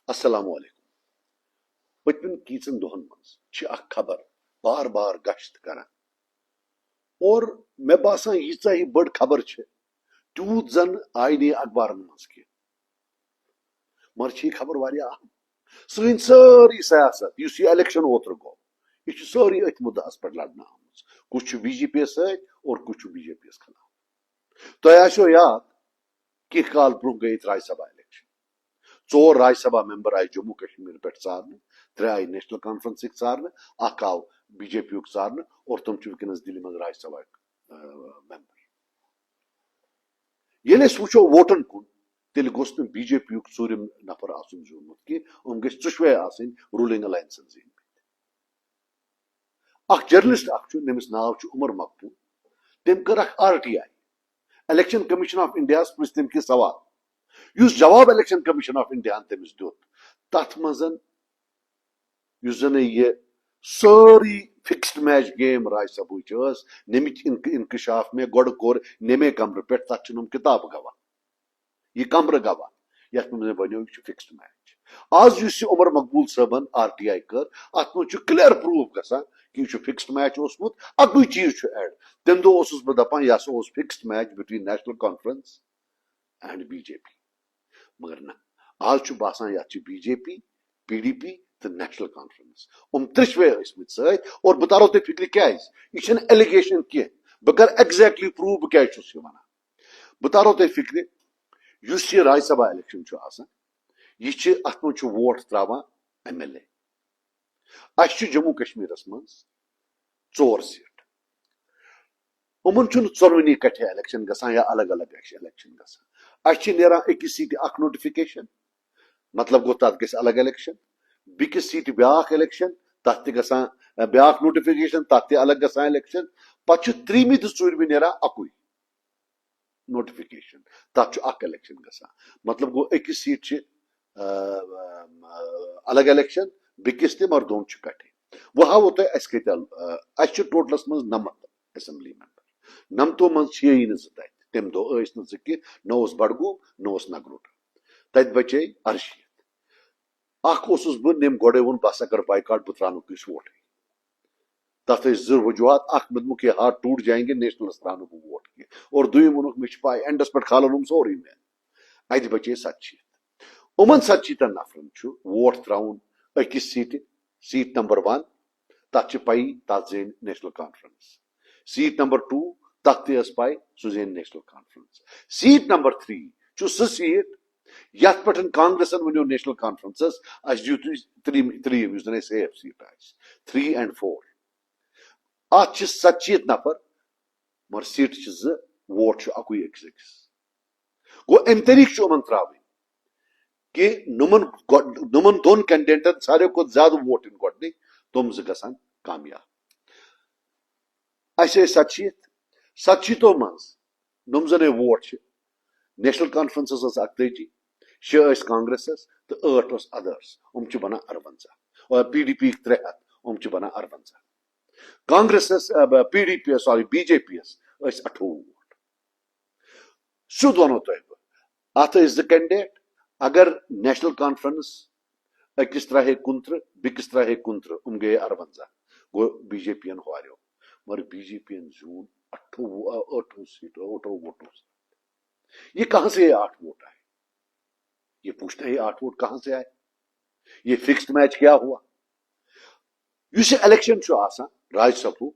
السلام علیکم پتمن کیچن دہن مز خبر بار بار گشت کران اور مے باسان ییژا یہ بڑ خبر تیوت زن آئی نی اخبارن مز کی مگر یہ خبر واریاہ اہم سن ساری سیاست اس یہ الیکشن اوتر گو یہ ساری ات مدعس پہ لڑنا آمت کچھ بی جے پی ست اور کچھ بی جے پی خلاف تہ آسو یاد کی کال برو گئی راجیہ سبھا الیکشن 4 راجیہ سبھا ممبر آئی جموں کشمیر پہ ژارن 3 آئی نیشنل کانفرنس ژارن اخ آو بی جے پی ژارن اور تم ونکس دلی مز راجیہ سبھا ممبر یل اس وچو ووٹن کن تیل گوس نا بی جے پی ژورم نفر آسن زیونمت کی گھس ژشوے آسن رولنگ الائنسن زین اخ جرنلسٹ اخ نمس ناو عمر مقبول تم کر اخ R T I Election Commission of India پرچھ تم کی سوال اس جواب الیکشن کمیشن آف انڈیا تمس دیت تت مزن اس زن یہ ساری فکسڈ میچ گیم راج سبھچ نمچ انکشاف میں گوڑ کور نمے کمرہ پہ تک کتاب گواہ یہ کمرہ گواہ یت میں ونو یہ فکسڈ میچ آج اس عمر مقبول صبن آر ٹی آئی کر ات مجھ کلیئر پروف گسان کہ یہ فکسڈ میچ اوسمت اکوئی چیز ایڈ تم دہ اوسس بہ دپان یہ ہسا اوس fixed match between National Conference and B J P مگر نا آج باسان یہ be J P P D پی تو نیشنل کانفرنس ترشوے ٲسمٕتۍ سۭتۍ اور بہ تارو تۄہہِ فکرِ کیٛازِ یہ چھنہٕ ایلیگیشن کینٛہہ بہ کر ایگزیکٹلی پروو بہ کیٛازِ چھُس یہ ونان بہ تارو تۄہہِ فکرِ یُس یہ راجیہ سبھا الیکشن چھُ آسان یہ ات منٛز چھُ ووٹ تراوان ایم ایل اے اس چھُ جموں کشمیرس منٛز 4 سیٹ یِمن چھُنہٕ ژۄنوٕنی کٹھے الیکشن گژھان یا الگ الگ الیکشن گژھان اس چھِ نیران أکِس سیٹہِ اکھ نوٹفکیشن مطلب گوٚو تتھ گژھِ الگ الیکشن بیٚکِس سیٹہِ بیاکھ الیکشن تتھ تہِ گژھان بیاکھ نوٹفکیشن تتھ تہِ الگ گژھان الیکشن پتہٕ چھُ ترٛیٚیمہِ تہٕ ژوٗرمہِ نیران اکُے نوٹفکیشن تتھ چھُ اکھ الیکشن گژھان مطلب گوٚو أکِس سیٹ چھِ الگ الیکشن بیٚکِس تہِ مگر دۄن چھُ کٹھے وۄنۍ ہاوو تۄہہِ اسہِ کۭتیاہ اسہِ چھِ ٹوٹلس منٛز 9 اسمبلی ممبر 9 منٛز 6 یی نہٕ 2 تتہِ تمہِ دۄہ ٲسۍ نہٕ 2 کینٛہہ نہ اوس بڈگوم نہ اوس نگروٹا تتہِ بچے 68 اخ اوسُس بہٕ نمۍ گۄڈے ووٚن بہٕ ہسا کر بایکاٹ بہٕ تراونہٕ کٲنٛسہِ ووٹے تتھ ٲسۍ 2 وجوہات اکھ مےٚ دوٚپمُک یہ ہاتھ ٹوٹ جائیں گے نیشنلس تراونہٕ بہٕ ووٹ کینٛہہ اور دوٚیِم ووٚنُکھ مےٚ چھِ پاے اینڈس پٮ۪ٹھ کھالن سورُے مےٚ اتہِ بچے 70 یِمن 70 نفرن چھُ ووٹ تراوُن أکِس سیٹہِ سیٹ نمبر 1 تتھ چھِ پیی تتھ زینہِ نیشنل کانفرنس سیٹ نمبر 2 تتھ تہِ ٲس پاے سُہ زینہِ نیشنل کانفرنس سیٹ نمبر 3 چھُ سُہ سیٹ یتھ پٮ۪ٹھ کانگریسن ونیو نیشنل کانفرنسس اس دِیو تُہۍ ترٛیٚیِم یُس زن اسہِ سیف سیٹ آسہِ 3 and 4 اتھ چھِ 70 نفر مگر سیٹ چھِ 2 ووٹ چھُ اکُے أکِس أکِس گوٚو امہِ طریقہٕ چھُ یِمن تراوٕنۍ کہ نمن 2 کینڈیڈیٹن ساروی کھۄتہٕ زیادٕ ووٹ یِن گۄڈنِکۍ تِم 2 گژھن کامیاب اسہِ ٲسۍ 70 منٛز نم زن ووٹ چھِ نیشنل کانفرنسس ٲس 38 6 ٲسۍ کانگریسس تہٕ 8 اوس ادرس چھِ بنان 58 پی ڈی پی 300 چھِ بنان 58 کانگریسس P D P sorry B J P yes ٲسۍ 28 ووٹ سیوٚد ونو تۄہہِ بہٕ اتھ ٲسۍ 2 کینڈیڈیٹ اگر نیشنل کانفرنس أکِس تراہے 29 بیٚکِس تراہے 29 گٔیے 58 گوٚو بی جے پی ین ہاریو مگر بی جے پی ین زیوٗن 8 سیٹو 8 ووٹو سے یہ کہاں سے 8 ووٹ آئے یہ پوچھتے ہیں 8 ووٹ کہاں سے آئے یہ فکسڈ میچ کیا ہوا اس الیکشن چھُ آسان راج سبھُک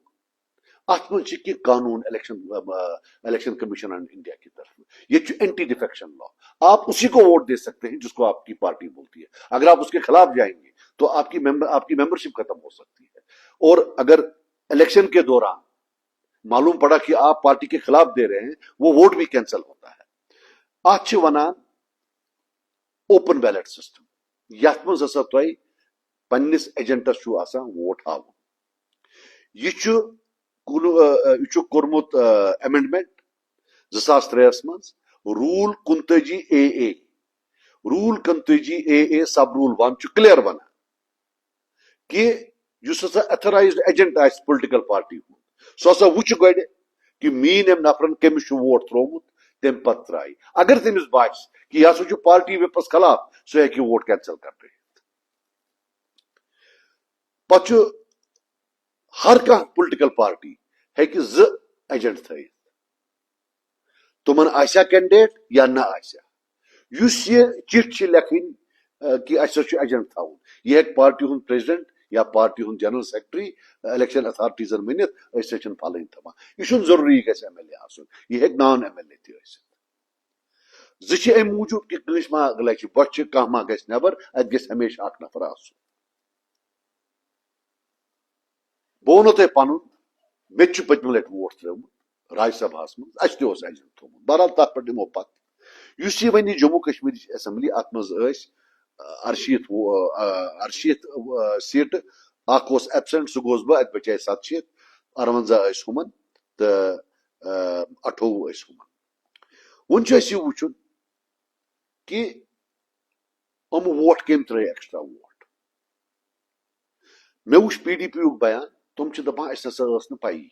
ات منٛز چھِ کینٛہہ قانون الیکشن کمیشن آف انڈیا کی طرف یہ اینٹی ڈیفیکشن لا آپ اسی کو ووٹ دے سکتے ہیں جس کو آپ کی پارٹی بولتی ہے اگر آپ اس کے خلاف جائیں گے تو آپ کی ممبرشپ ختم ہو سکتی ہے اور اگر الیکشن کے دوران معلوم پڑا کہ آپ پارٹی کے خلاف دے رہے ہیں وہ ووٹ بھی کینسل ہوتا ہے ات چھِ ونان اوپن بیلٹ سسٹم یتھ منٛز ہسا تۄہہِ پننس ایجنٹس چھُ آسان ووٹ ہاوُن یہ چھُ کوٚرمُت ایمینڈمنٹ 2003 منٛز روٗل 29A روٗل 29A سب روٗل 1 چھُ کلیئر ونان کہ یُس ہسا ایتھورائزڈ ایجنٹ آسہِ پُلٹِکل پارٹی ہُنٛد سُہ ہسا وٕچھِ گۄڈٕ کہ میٲنۍ یِم نفرن کٔمِس چھُ ووٹ تروومُت تم پتہ ترائی اگر تمس باس کہ یہ ہسا پارٹی وپس خلاف سہ ہیکہ ووٹ کینسل کرتے پتہ ہر کھانا پولٹیکل پارٹی ہیکہ ز ایجنٹ تھوت تمن آسیا کینڈیڈیٹ یا نہ آسیا اس یہ چٹھ لکھن کہ اسا ایجنٹ تھاون یہ ہیک پارٹی ہند پریزیڈنٹ یا پارٹی ہند جنرل سیکرٹری الیکشن اتھارٹیزن ونتھ اس پھلن تھوان یہ ضروری گھس ایم ایل اے آسن یہ ہیک نان ایم ایل اے تہ ز ام موجود کہ کنس ما لچ بچ کھانا ما گھس نبر ات گھس ہمیشہ اخ نفر آسن بہ ونو تہ پن مے پتم لٹ ووٹ ترٛوومُت راجیہ سبھاس من اس تہ ایجنٹ تھومت بہرحال تر پہ دمو پتہ اس یہ ون جموں کشمیر اسمبلی ات مز ارشیت سیٹ اخ ایبسنٹ سہ گوس بہ ات بچے 700 58 ہمن تو 28 ہمن ون یہ وچن کہ ام ووٹ کم ترٛٲے ایکسٹرا ووٹ مے وچ پی ڈی پی یُک بیان تم دپان اس نسا ٲس نہٕ پایی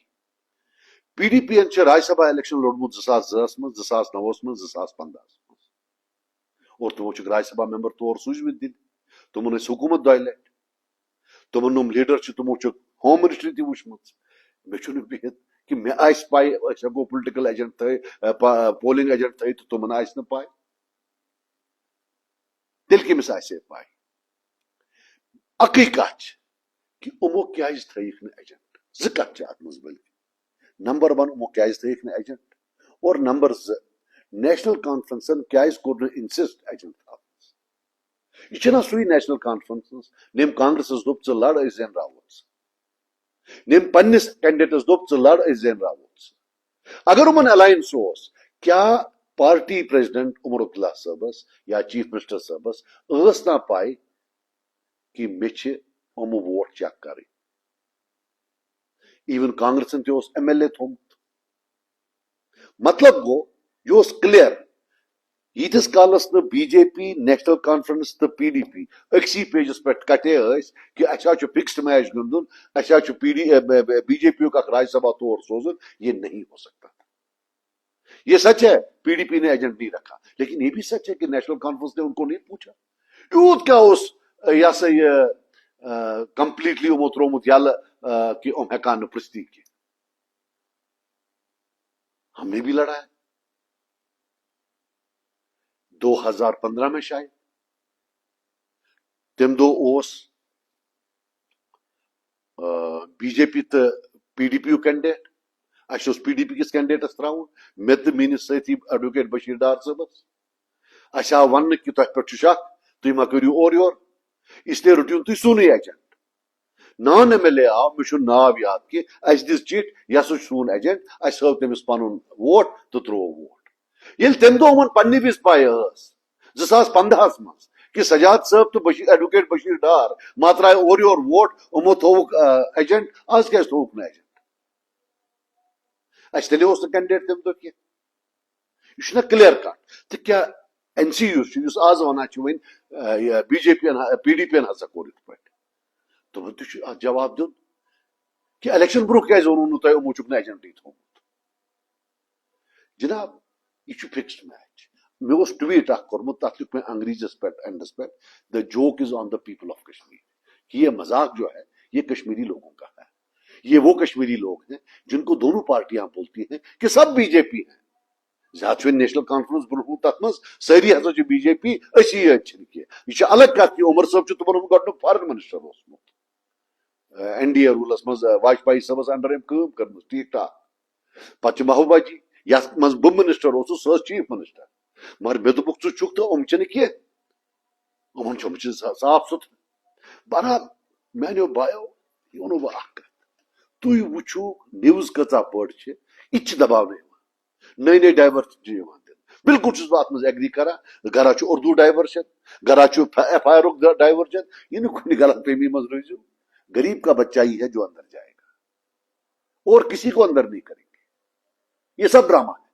پی ڈی پی ین راجیہ سبھا الیکشن لوڑمت 2010 من 2009 من 2015 من اور تمو راجیہ سبھا ممبر تور سوزمت دن تمن حکومت 2 لٹ تمن نم لیڈر تمو ہوم منسٹری تہ وچمت مے چھُنہٕ بہت کہ مے آس پاے أسۍ ہیکو پُلٹِکل ایجنٹ پولنگ ایجنٹ تھٲیِتھ تہٕ تمن آسہِ نہٕ پاے تیٚلہِ کٔمِس آسہِ ہے پاے اکٕے کتھ چھِ کہ یِمو کیازِ تھٲیِکھ نہٕ ایجنٹ زٕ کتھ چھِ اتھ منٛز بلکہ نمبر 1 یِمو کیازِ تھٲیِکھ نہٕ ایجنٹ اور نمبر 2 نیشنل کانفرنسن کیازِ کوٚر نہٕ انسسٹ ایجنٹ تھاونس یہ چھنا سُے نیشنل کانفرنس نیم کانگریسس دوٚپ ژٕ لڑ أسۍ زینراووتھ نیم پننس کینڈیڈیٹس دوٚپ ژٕ لڑ أسۍ زینراووتھ اگر یِمن الائنس اوس کیا پارٹی پریزیڈنٹ عمر عبداللہ صٲبس یا چیف منسٹر صٲبس ٲس نا پاے کہ مے چھِ یِمہٕ ووٹ چیک کرٕنۍ ایون کانگریسن تہِ اوس ایم ایل اے تھومت مطلب گو یہ اوس کلیر ییتس کالس نہ be J P national conference تو پی ڈی پی اکسی پیجس پہ کٹے کہ اچھا فکسڈ میچ گندن اچھا بی جے پی کا راجیہ سبھا طور سوزن یہ نہیں ہو سکتا یہ سچ ہے پی ڈی پی نے ایجنٹ نہیں رکھا لیکن یہ بھی سچ ہے کہ نیشنل کانفرنس نے ان کو نہیں پوچھا یوت کیا اس یہ سا یہ کمپلیٹلی یمو ترومت یل کہ ام ہیکان پرستی کی ہم نے بھی لڑا ہے 2015 میں شاید تم دو اوس بی جے پی تو پی ڈی پی کینڈیڈیٹ اس پی ڈی پی کس کینڈیڈیٹس تراؤن مے تو میس ساتھی ایڈوکیٹ بشیر ڈار صٲبس اس آو ون کہ تہ پہ شک تھی ما کرو اور یور اس لیے رٹون تھی سونی agent non M L A آو مے ناو یاد کہ اس دس چٹ یہ سا سون ایجنٹ اس ہو تمس پن ووٹ تو ترو ووٹ یل تم دہ پنہ وز پائی 2015 من کہ سجاد صاحب تو ایڈوکیٹ بشیر ڈار ما ترائے اور یور ووٹ یمو تھوک ایجنٹ آز کیاز تھوک نا ایجنٹ اس تیلے اس کینڈیڈیٹ تم دہ کی یہ کلیر کٹ تو کیا این سی یوز آز ونان one be J P D پی ہسا کور ات پہ تمن تہ جواب دن کہ الیکشن برو کیاز ونو تہ یمو چھ ایجنٹی تھومت جناب یہ فکسڈ میچ مے اوس ٹویٹ اخ کورمت تک لکھ میں انگریزس پہ اینڈس پہ the joke is on the people of Kashmir کہ یہ مذاق جو ہے یہ کشمیری لوگوں کا ہے یہ وہ کشمیری لوگ ہیں جن کو دونوں پارٹیاں بولتی ہیں کہ سب بی جے پی ہیں زیادہ نیشنل کانفرنس برو تک مز ساری ہسا بی جے پی اسی یوت یہ الگ کت کہ عمر صاحب تمن گۄڈنیُک فارن منسٹر اوسمت این ڈی اے رولس مز واجپائی صاحبس انڈر کٲم کٔرمٕژ ٹھیک ٹھاک پتہ محبوبہ جی یتھ مز بہ منسٹر اوسُس سۄ ٲس چیف منسٹر مگر مے دوٚپُکھ ژٕ چھُکھ تہٕ یِم چھِنہٕ کینٛہہ یِمن چھِ صاف ستھرٕ بہرحال میانیو بایو یہ ونو بہ اکھ کتھ تُہۍ وٕچھِو نِوٕز کۭژاہ بٔڑ چھِ یہِ تہِ چھِ دباونہٕ یِوان نٔے نٔے ڈایورشن چھِ یِوان دِنہٕ بالکل چھُس بہٕ اتھ منٛز ایگری کران گرا چھُ اردو ڈایورشن گرا چھُ ایف آئی آر ڈایورشن یہ نہٕ کُنہِ غلط فہمی منٛز روٗزِو غریب کا بچہ ہی ہے جو اندر جائے گا اور کسی کو اندر نہیں کریں گے یہ سب ڈرامہ ہے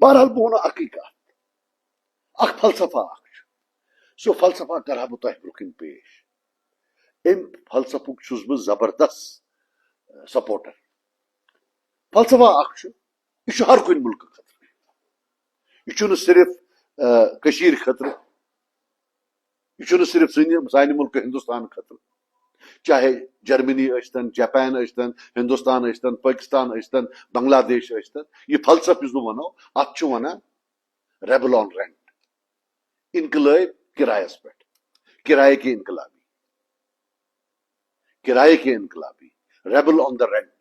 بہرحال بہ ونو اکٕے کتھ اکھ فلسفہ اکھ سُہ فلسفہ کرہا بہ تۄہہِ برونٛہہ کِنۍ پیش ام فلسفُک چھُس بہ زبردست سپورٹر فلسفہ اکھ چھُ یہ چھُ ہر کُنہِ ملکہٕ خٲطرٕ یہ صرف کشیر خطر، یہ صرف سانہ ملک ہندوستان خطر، چاہے جرمنی اشتن، جاپان اشتن، ہندوستان اشتن، پاکستان اشتن، بنگلہ دیش اشتن، یہ فلسفہ یس بہ ونو ات ونان ریبل آن رینٹ، انقلاب کرایس پہ، کرائے کے انقلابی، کرائے کے انقلابی، ریبل آن دا رینٹ۔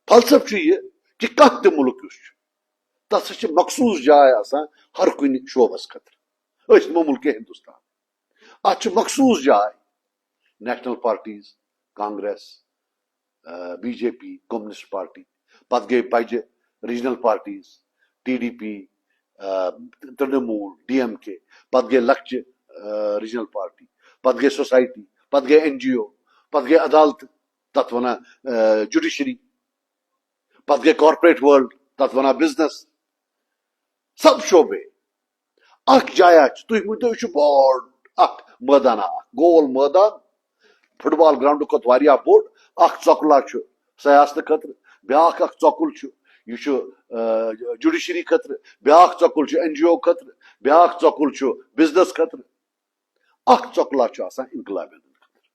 فلسفہ یہ کہ کھانا تہ ملک اس تس مخصوص جائے آسان ہر کن شعبس خطر، اس مو ملک ہندوستان ات مخصوص جائے، national parties, Congress, B J P, communist party, پتہ گئی بجہ regional parties, T D P, Trinamool, D M K, پتہ گئی لکچہ ریجنل پارٹی، پتہ گئی سوسائٹی، پتہ گئی این جی او، پتہ گئی عدالت تت ونان جوڈیشری، پتہ گئی کارپوریٹ ورلڈ تت ونان بزنس، سب شعبے اخ جایا تھی ونتو یہ بوڑ اخ میدان، گول میدان، فٹ بال گراؤنڈ کھت واریاہ بوڑ، اخ ژۄکلا چھ سیاست خطر، بیاکھ اخ ژۄکُل چھ یہ جوڈیشری خطر، بیاکھ ژۄکُل چھ این جی او خطر، بیاکھ ژۄکُل چھ بزنس خطر، اخ ژۄکلا چھ آسان انقلابن خطر۔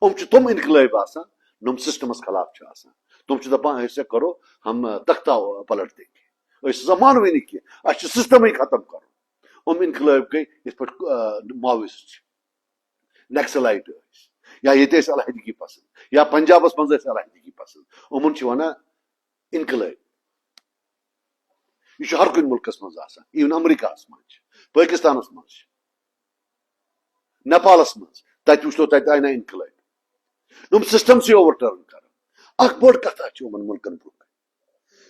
ام چھ تم انقلاب آسان نم سسٹمس خلاف چھ آسان، تم چھ دپان ایسے کرو ہم تختہ پلٹ دیں گے، اس مانوی نہیں کی اس سسٹم ہی ختم کرو۔ ام انقلاب گئی اس پہ ماویسٹ، نیکسلائٹ یا یہ علیحدگی پسند، یا پنجابس مز علیحدگی پسند، امن ونان انقلاب۔ یہ ہر کن ملکس مز آسان، ایون امریکہس مز، پاکستانس مز، نیپالس مز، تت وچھو تت آئی نا انقلاب، یم سسٹم سے اوور ٹرن کر۔ اخ بڑ کتھا ان ملکن برو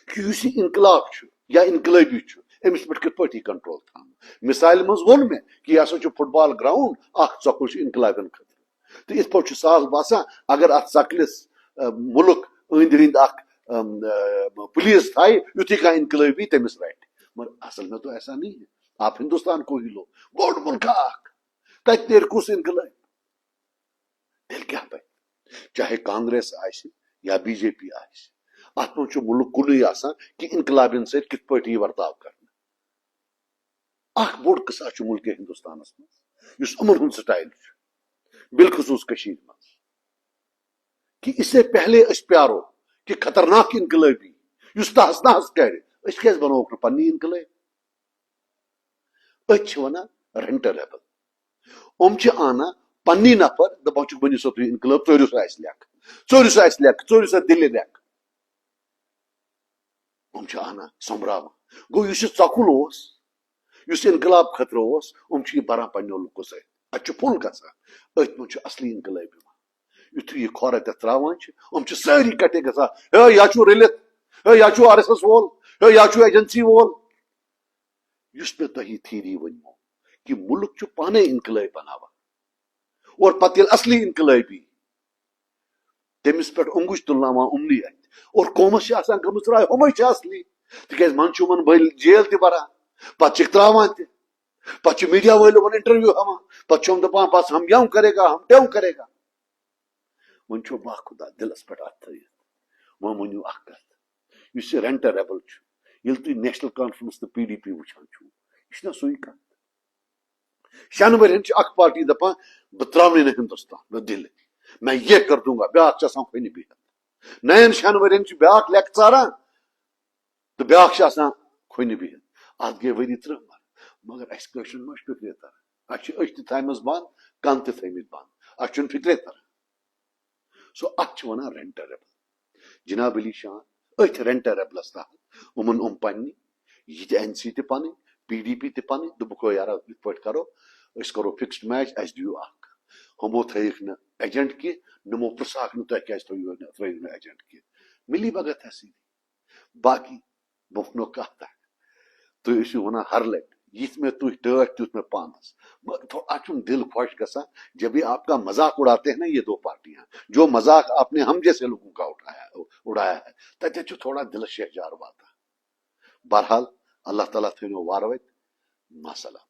کہ اس انقلاب یا انقلابی امس پہ کت پہ کنٹرول تھان۔ مثال مز وون میں کہ یہ ہسا فٹ بال گراؤنڈ اخ ژۄکُل انقلابن خطر، تو اس پہ سہل باسان اگر ات ژکلس ملک اند رند اخ پولیس تھائے یتھی کھانا انقلابی تمس رٹ، مگر اصل میں تو ایسا نہیں ہے۔ آپ ہندوستان کو ہی لو، بوڑ ملک اخ، تت نیر کس انقلاب، تیل کیا پہ چاہے کانگریس آئے یا بی جے پی آئے، ات من ملک کن آسان کہ انقلابن ست کت پہ ورتاؤ کرنا۔ اخ بوڑ قصہ ملک ہندوستانس مز اس امن ہند سٹائل بالخصوص کشیر مز کہ اس سے پہلے اس پیارو کہ خطرناک انقلابی اس تحس نحس کر اس کیس بنوک پنی انقلاب، ات ونان رینٹر ریبل۔ ام آنا پنی نفر دپان بنو سا تھی انقلاب، ژورو سا اس لیک، ژورو سا اس لیک، ژورو سا دل لیک، ام آنا سمبراوان گو اس ژۄکُل اوس، اس انقلاب خطر اوس، ام یہ بران پنو لکو ست، ات پھل گژھان، ات من اصلی انقلاب یوان۔ یتھے یہ کھورا تک تراوان ام ساری کٹے گژھان، ہے یا رلت، ہے یا آر ایس ایس وول، ہے یا ایجنسی وول۔ اس میں تھی تھیری ونمو کہ ملک پانے انقلاب بناوان، اور پتہ یل اصلی انقلابی تمس پہ انگوش تلناوان امنی ات، اور قومس گمز راے ہمے اصلی، تکیاز من بل جیل تہ بران، پتہ تراوان تہ، پتہ میڈیا والو انٹرویو ہاوان، پتہ دپان بس ہم یوں کرے گا، ہم تیوں کرے گا۔ ون با خدا دلس پہ ات تھیت وہ ونیو اخ کت، اس رینٹر ریبل یل تھی نیشنل کانفرنس تو پی ڈی پی وچان یہ نا سوئی کت۔ 6 ورین اخ پارٹی دپان بہ تراونے نا ہندوستان میں دل، میں یہ کر دوں گا، بیاکھ آسان کھنہ بہت۔ 9 6 ورین بیاکھ لیک ژاران تو بیاکھ کھنہ بہت۔ ات گئی وری 3 مگر اس کشن ما فکرے تران، اچھ اچھ تہ تھامس بند، کن تہ تھمت بند، اچھ فکرے تران۔ سو ات ونان رینٹر ریبل۔ جناب علی شان ات رینٹر ریبلس تحت امن پنہ یہ این سی تہ پن، پی ڈی پی تہ پن، دپکھ یارا ات پہ کرو، اس کرو فکسڈ میچ، اس دیو اخ۔ ہمو تھیک نا ایجنٹ کی، نمو پرساک نا تہ کیاز تھو نا ایجنٹ کی، ملی بھگت ہے باقی بونو کتھ تھی ونان ہر لٹ یت میں تھی ٹاٹھ تیت میں پانس، مگر تھوڑا دل خوش گسان جب یہ آپ کا مذاق اڑاتے ہیں نا یہ 2 پارٹیاں، جو مذاق آپ نے ہم جیسے لوگوں کا اڑایا ہے، تتہ تھوڑا دل شہجار واتا۔ بہرحال اللہ تعالیٰ تھو وار وت، ماسلام۔